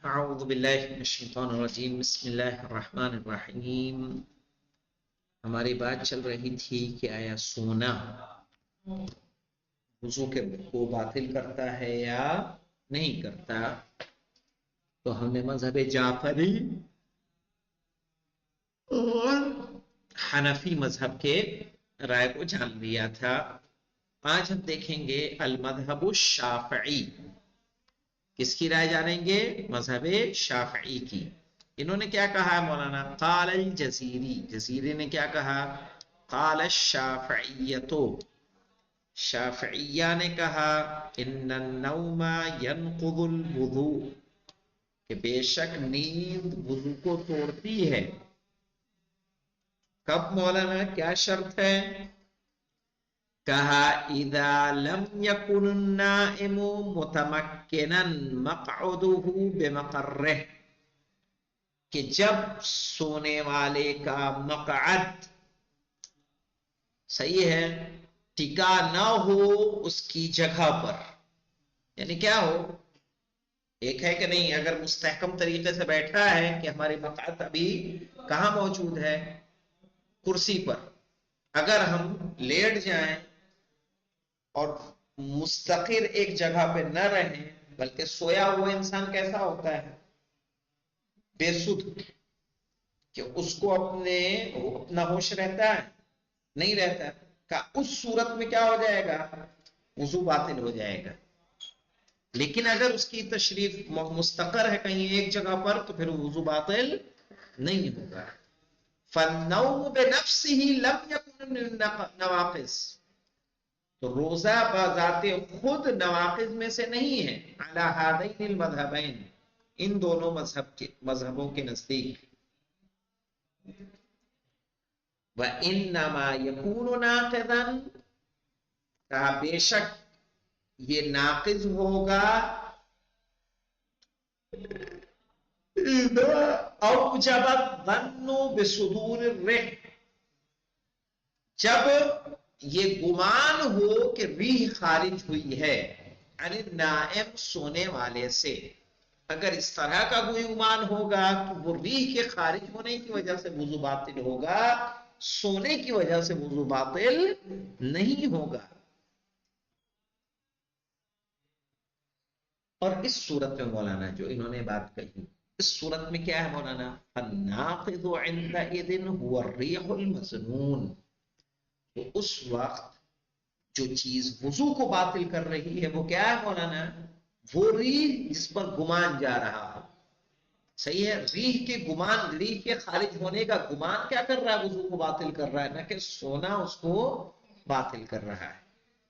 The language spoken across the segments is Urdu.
اعوذ باللہ من الشیطان الرجیم بسم اللہ الرحمن الرحیم۔ ہماری بات چل رہی تھی کہ آیا سونا وضو کو باطل کرتا ہے یا نہیں کرتا، تو ہم نے مذہب جعفری اور حنفی مذہب کے رائے کو جان لیا تھا۔ آج ہم دیکھیں گے المذہب الشافعی، کس کی رائے جانیں گے؟ مذہب شافعی کی۔ انہوں نے کیا کہا مولانا؟ قال الجزیری، جزیری نے کیا کہا؟ قال الشافعیۃ، شافعیہ نے کہا ان النوم ينقض الوضوء، کہ بے شک نیند وضو کو توڑتی ہے۔ کب مولانا؟ کیا شرط ہے؟ کہا اذا لم يكن النائم متمكنا مقعده بمقرہ، کہ جب سونے والے کا مقعد صحیح ہے، ٹکا نہ ہو اس کی جگہ پر، یعنی کیا ہو؟ ایک ہے کہ نہیں، اگر مستحکم طریقے سے بیٹھا ہے کہ ہمارے مقعد ابھی کہاں موجود ہے؟ کرسی پر۔ اگر ہم لیٹ جائیں اور مستقر ایک جگہ پہ نہ رہیں، بلکہ سویا ہوا انسان کیسا ہوتا ہے؟ بے سدھ، کہ اس کو اپنا ہوش رہتا ہے؟ نہیں رہتا۔ کہ اس صورت میں کیا ہو جائے گا؟ وضو باطل ہو جائے گا۔ لیکن اگر اس کی تشریف مستقر ہے کہیں ایک جگہ پر، تو پھر وضو باطل نہیں ہوگا۔ فالنوم بنفسه لم يكن من النواقض، تو روزہ بذات خود نواقض میں سے نہیں ہے۔ علی هذین المذہبین، ان دونوں مذہبوں کے نزدیک۔ وَإِنَّمَا يَكُونُ نَاقِضًا، کہا بے شک یہ ناقض ہوگا اذا اوجب الظن بصدور الريح، جب یہ گمان ہو کہ ریح خارج ہوئی ہے عن النائم، سونے والے سے۔ اگر اس طرح کا کوئی گمان ہوگا تو وہ ریح کے خارج ہونے کی وجہ سے وضو باطل ہوگا، سونے کی وجہ سے وضو باطل نہیں ہوگا۔ اور اس صورت میں مولانا جو انہوں نے بات کہی، اس صورت میں کیا ہے مولانا؟ الناقض عندئذ هو الریح المظنون، تو اس وقت جو چیز وضو کو باطل کر رہی ہے وہ کیا ہے مولانا؟ وہ ریح جس پر گمان جا رہا ہے۔ صحیح ہے، ریح کے گمان، ریح کے خارج ہونے کا گمان کیا کر رہا ہے؟ وضو کو باطل کر رہا ہے، نہ کہ سونا اس کو باطل کر رہا ہے۔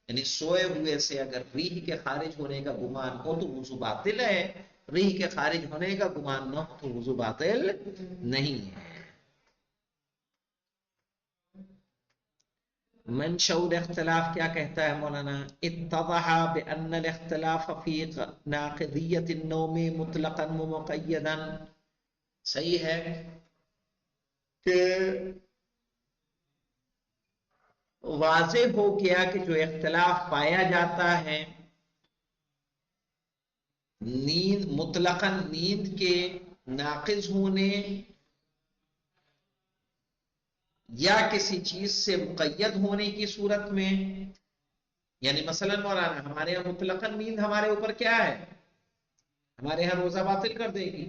یعنی سوئے ہوئے سے اگر ریح کے خارج ہونے کا گمان ہو تو وضو باطل ہے، ریح کے خارج ہونے کا گمان نہ ہو تو وضو باطل نہیں ہے۔ منشأ الاختلاف کیا کہتا ہے مولانا؟ اتضح بأن الاختلاف فی ناقضیت النوم مطلقا ومقیدا، صحیح ہے کہ واضح ہو گیا کہ جو اختلاف پایا جاتا ہے نیند مطلقاً، نیند کے ناقض ہونے یا کسی چیز سے مقید ہونے کی صورت میں، یعنی مثلا مولانا ہمارے یہاں مطلقاً نیند ہمارے اوپر کیا ہے؟ ہمارے یہاں روزہ باطل کر دے گی،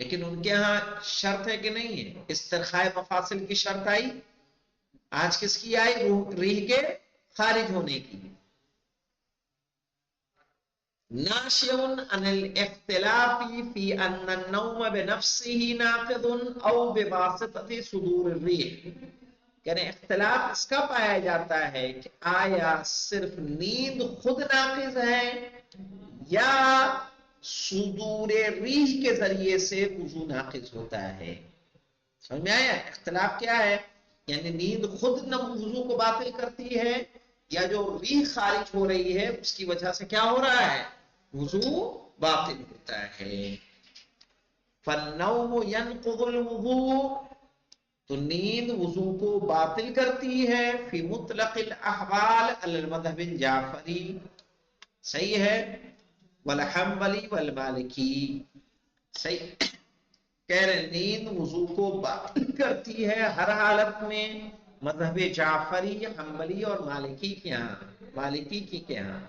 لیکن ان کے ہاں شرط ہے کہ نہیں ہے؟ استرخاء مفاصل کی شرط آئی، آج کس کی آئی؟ ریح کے خارج ہونے کی۔ ناشئ عن الاختلاف فی ان النوم بنفسه ناقض او بواسطة صدور الریح، یعنی اختلاف اس کا پایا جاتا ہے کہ آیا صرف نیند خود ناقض ہے یا صدور ریح کے ذریعے سے وضو ناقض ہوتا ہے۔ سمجھ میں آیا؟ اختلاف کیا ہے؟ یعنی نیند خود نہ وضو کو باطل کرتی ہے، یا جو ریح خارج ہو رہی ہے اس کی وجہ سے کیا ہو رہا ہے؟ وضو باطل ہوتا ہے۔ فالنوم ينقض الوضوء، تو نیند وضو کو باطل کرتی ہے فی مطلق الاحوال علی المذہب الجعفری، صحیح ہے، والحنبلی والمالکی، صحیح کہہ رہے نیند وضو کو باطل کرتی ہے ہر حالت میں، مذہب جعفری، حنبلی اور مالکی کے ہاں، مالکی کے ہاں،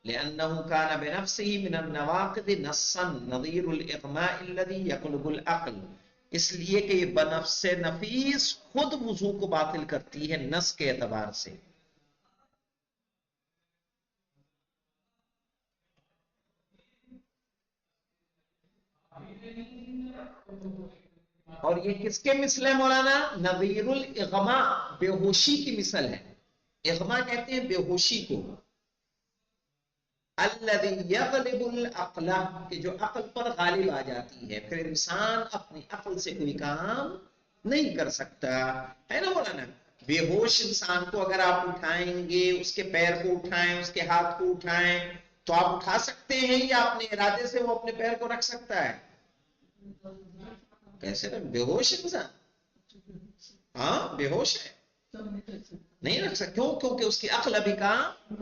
لأنه كان بنفسه من النواقض نصا نظیر الاغماء الذي يقلب العقل، اس لیے کہ یہ بنفس نفیس خود وضو کو باطل کرتی ہے نص کے اعتبار سے۔ اور یہ کس کے مثل ہے مولانا؟ نظیر الاغماء، بے ہوشی کی مثل ہے۔ اغما کہتے ہیں بے ہوشی کو، الذی یغلب العقل، کہ جو عقل پر غالب آ جاتی ہے، پھر انسان اپنی عقل سے کوئی کام نہیں کر سکتا ہے نا مولانا۔ بے ہوش انسان کو اگر آپ اٹھائیں گے، اس کے پیر کو اٹھائیں، اس کے ہاتھ کو اٹھائیں، تو آپ اٹھا سکتے ہیں یا اپنے ارادے سے وہ اپنے پیر کو رکھ سکتا ہے؟ کیسے رکھ؟ بے ہوش انسان، ہاں بے ہوش ہے، نہیں رکھ سکتا۔ کیوں؟ کیونکہ اس کی عقل ابھی کام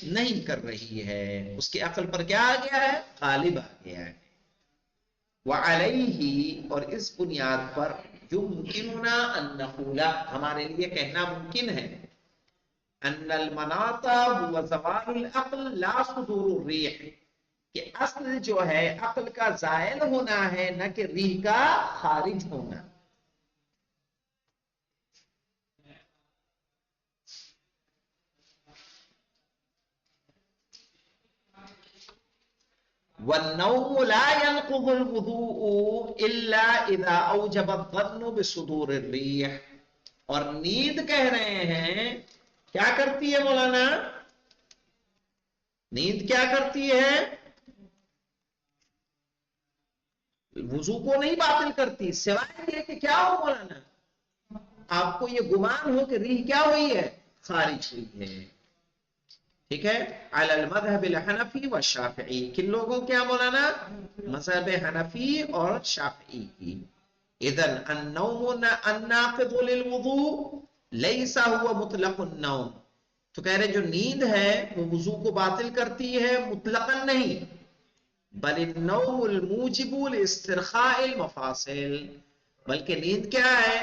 نہیں کر رہی ہے، اس کی عقل پر کیا آ گیا ہے؟ غالب آ گیا ہے۔ وعلیہ، اور اس بنیاد پر یمکننا ان نقول، ہمارے لیے کہنا ممکن ہے، ان المناط هو زوال العقل لا صدور الریح، کہ اصل جو ہے عقل کا زائل ہونا ہے، نہ کہ ریح کا خارج ہونا۔ والنوم لا ينقض الوضوء الا اذا اوجب الظن بصدور الريح، اور نیند کہہ رہے ہیں کیا کرتی ہے مولانا؟ نیند کیا کرتی ہے؟ وضو کو نہیں باطل کرتی، سوائے یہ کہ کیا ہو مولانا؟ آپ کو یہ گمان ہو کہ ریح کیا ہوئی ہے؟ خارج ہوئی ہے۔ ٹھیک ہے، علی المذہب الحنفی والشافعی، کن لوگوں کیا مولانا؟ مذہب حنفی اور شافعی کی۔ اذن النوم الناقض للوضوء لیس هو مطلق النوم، تو کہہ رہے جو نیند ہے وہ وضو کو باطل کرتی ہے مطلقاً نہیں، بل النوم الموجب لاسترخاء المفاصل، بلکہ نیند کیا ہے؟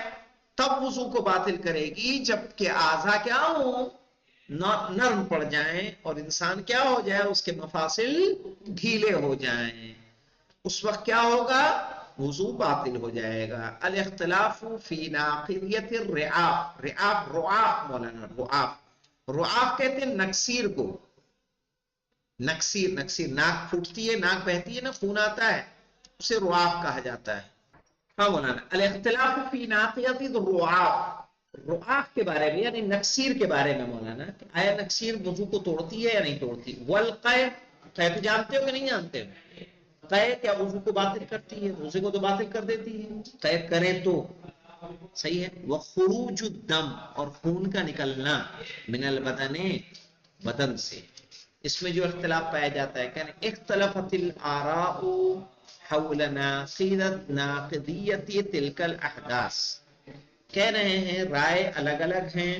تب وضو کو باطل کرے گی جبکہ اعضاء کیا ہوں؟ نرم پڑ جائیں اور انسان کیا ہو جائے؟ اس کے مفاصل ڈھیلے ہو جائیں، اس وقت کیا ہوگا؟ وضو باطل ہو جائے گا۔ الاختلاف فی ناقضیت الرعاف، رعاف رعاف مولانا، رعاف، رعاف کہتے ہیں نکسیر کو، نکسیر، نکسیر ناک پھوٹتی ہے، ناک بہتی ہے نا، خون آتا ہے، اسے رعاف کہا جاتا ہے۔ ہاں مولانا، الاختلاف فی ناقضیت الرعاف، رعاف کے بارے میں یعنی نکسیر کے بارے میں مولانا، آیا نکسیر وضو کو توڑتی ہے یا نہیں توڑتی؟ والقے، قے تو جانتے ہو کہ نہیں جانتے ہو؟ قے کیا وضو کو باطل کرتی ہے؟ وضو کو تو باطل کر دیتی ہے، قے کرے تو صحیح ہے۔ وخروج الدم، اور خون کا نکلنا، من البدن، بدن سے، اس میں جو اختلاف پایا جاتا ہے، کہنے اختلفت الاراء حول ناقضیت تلک الاحداث، کہہ رہے ہیں رائے الگ الگ ہیں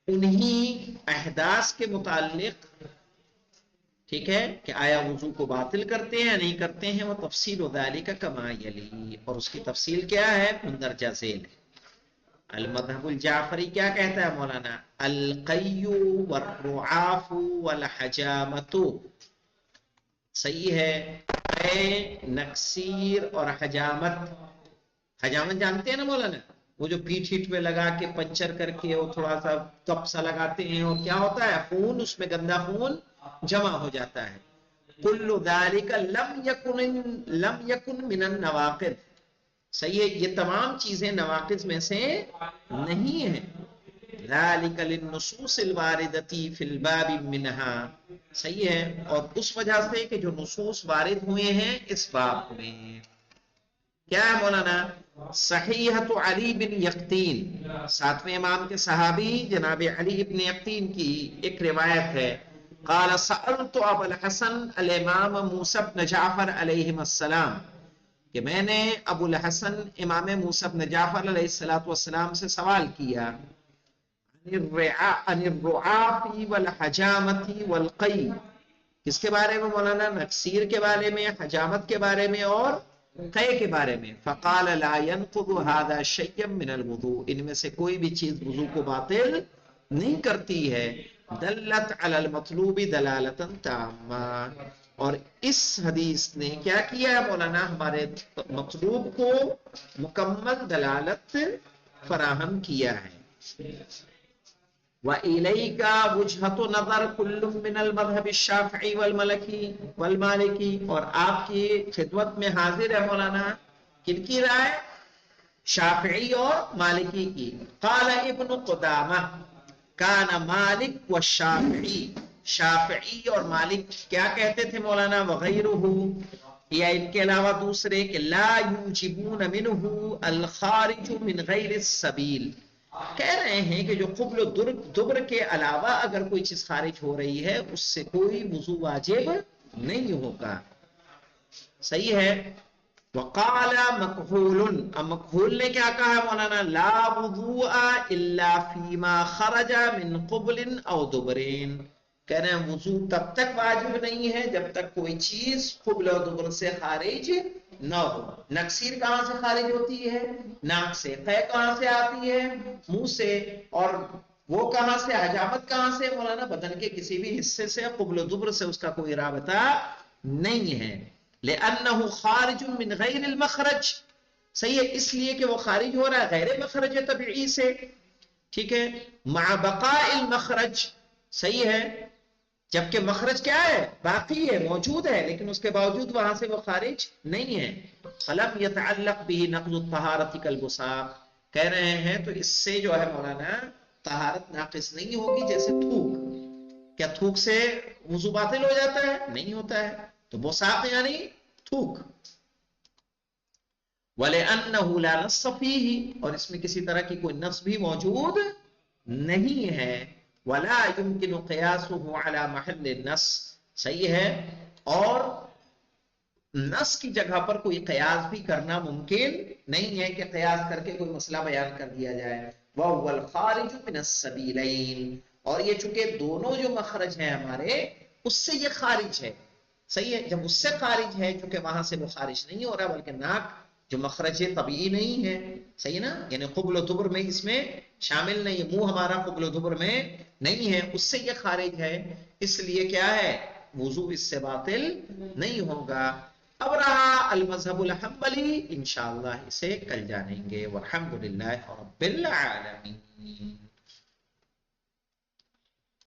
انہی احداث کے متعلق، ٹھیک ہے، کہ آیا وضو کو باطل کرتے ہیں یا نہیں کرتے ہیں، وہ تفصیل ذالک کما یلی، اور اس کی تفصیل کیا ہے؟ مندرجہ ذیل ہے۔ المذہب الجعفری کیا کہتا ہے مولانا؟ القی والرعاف والحجامت، صحیح ہے، نکسیر اور حجامت، حجامت جانتے ہیں نا مولانا؟ وہ جو پیٹھ ہیٹ میں لگا کے پنچر کر کے وہ تھوڑا سا کپ سا لگاتے ہیں اور کیا ہوتا ہے؟ خون، اس میں گندا خون جمع ہو جاتا ہے۔ کل ذالک لم یکن من النواقض، صحیح ہے، یہ تمام چیزیں نواقض میں سے نہیں ہیں۔ ذالک للنصوص الواردۃ فی الباب منها، صحیح ہے، اور اس وجہ سے کہ جو نصوص وارد ہوئے ہیں اس باب میں، کیا ہے مولانا؟ صحیحۃ علی بن یقطین، ساتویں امام کے صحابی جناب علی بن یقطین کی ایک روایت ہے، قال سألت ابا الحسن الامام موسیٰ بن جعفر علیہم السلام، کہ میں نے ابو الحسن امام موسیٰ بن جعفر علیہ السلام سے سوال کیا، عن الرعاف والحجامت والقی، کہ کس کے بارے میں مولانا؟ نکسیر کے بارے میں، حجامت کے بارے میں اور قے کے بارے میں. فقال لا ينقض هذا شيئا من الوضوء، ان میں سے کوئی بھی چیز وضو کو باطل نہیں کرتی ہے. دلت علی المطلوب دلالتا تامہ، اور اس حدیث نے کیا کیا ہے مولانا؟ ہمارے مطلوب کو مکمل دلالت فراہم کیا ہے. وَإِلَيْكَ وُجْهَةُ نَظَرْ كُلٌّ مِّنَ الْمَذْهَبِ الشَّافِعِي وَالْمَالِكِي، اور آپ کی خدمت میں حاضر ہے مولانا کن کی رائے؟ شافعی اور مالکی کی. قال ابن قدامہ کان مالک والشافعی، شافعی اور مالک کیا کہتے تھے مولانا؟ وغیرہ، یا ان کے علاوہ دوسرے، کہ لا یوجبون منہ الخارج من غیر السبیل، کہہ رہے ہیں کہ جو قبل و دبر کے علاوہ اگر کوئی چیز خارج ہو رہی ہے اس سے کوئی وضو واجب نہیں ہوگا. صحیح ہے. وقال مکحول، اب مکحول نے کیا کہا مولانا؟ لا وضوء الا فیما خرج من قبل او دبرین، کہہ رہے ہیں وضو تب تک واجب نہیں ہے جب تک کوئی چیز قبل و دبر سے خارج نہ ہو. نکسیر کہاں سے خارج ہوتی ہے؟ ناک سے. قے کہاں سے آتی ہے؟ منہ سے. اور وہ کہاں سے؟ حجامت کہاں سے مولانا؟ بدن کے کسی بھی حصے سے، قبل و دبر سے اس کا کوئی رابطہ نہیں ہے. لأنه خارج من غیر المخرج، صحیح ہے، اس لیے کہ وہ خارج ہو رہا ہے غیر مخرج طبیعی سے. ٹھیک ہے. مع بقاء المخرج، صحیح ہے، جبکہ مخرج کیا ہے؟ باقی ہے، موجود ہے، لیکن اس کے باوجود وہاں سے وہ خارج نہیں ہے. فلم يتعلق به نقض الطہارة كالبصاق، کہہ رہے ہیں تو اس سے جو ہے مولانا طہارت ناقص نہیں ہوگی جیسے تھوک. کیا تھوک سے وضو باطل ہو جاتا ہے؟ نہیں ہوتا ہے. تو بصاق یعنی تھوک. وَلِأَنَّهُ لَا نَصَّ فِيهِ، اور اس میں کسی طرح کی کوئی نص بھی موجود نہیں ہے. وَلَا يُمْكِنُ قِيَاسُهُ عَلَى مَحِلِّ النَّص، صحیح ہے، اور نص کی جگہ پر کوئی قیاس بھی کرنا ممکن نہیں ہے کہ قیاس کر کے کوئی مسئلہ بیان کر دیا جائے. وَهُوَ الْخَارِجُ مِنَ السَّبِيلَيْنِ، اور یہ چونکہ دونوں جو مخرج ہیں ہمارے اس سے یہ خارج ہے. صحیح ہے. جب اس سے خارج ہے چونکہ وہاں سے وہ خارج نہیں ہو رہا بلکہ ناک جو مخرج طبیعی نہیں ہے، صحیح نا، یعنی قبل و دبر میں اس میں شامل نہیں ہے، منہ ہمارا قبل و دبر میں نہیں ہے، اس سے یہ خارج ہے، اس لیے کیا ہے؟ وضو اس سے باطل نہیں ہوگا. اب رہا المذہب الحنبلی، انشاءاللہ اسے کل جانیں گے. والحمدللہ رب العالمین.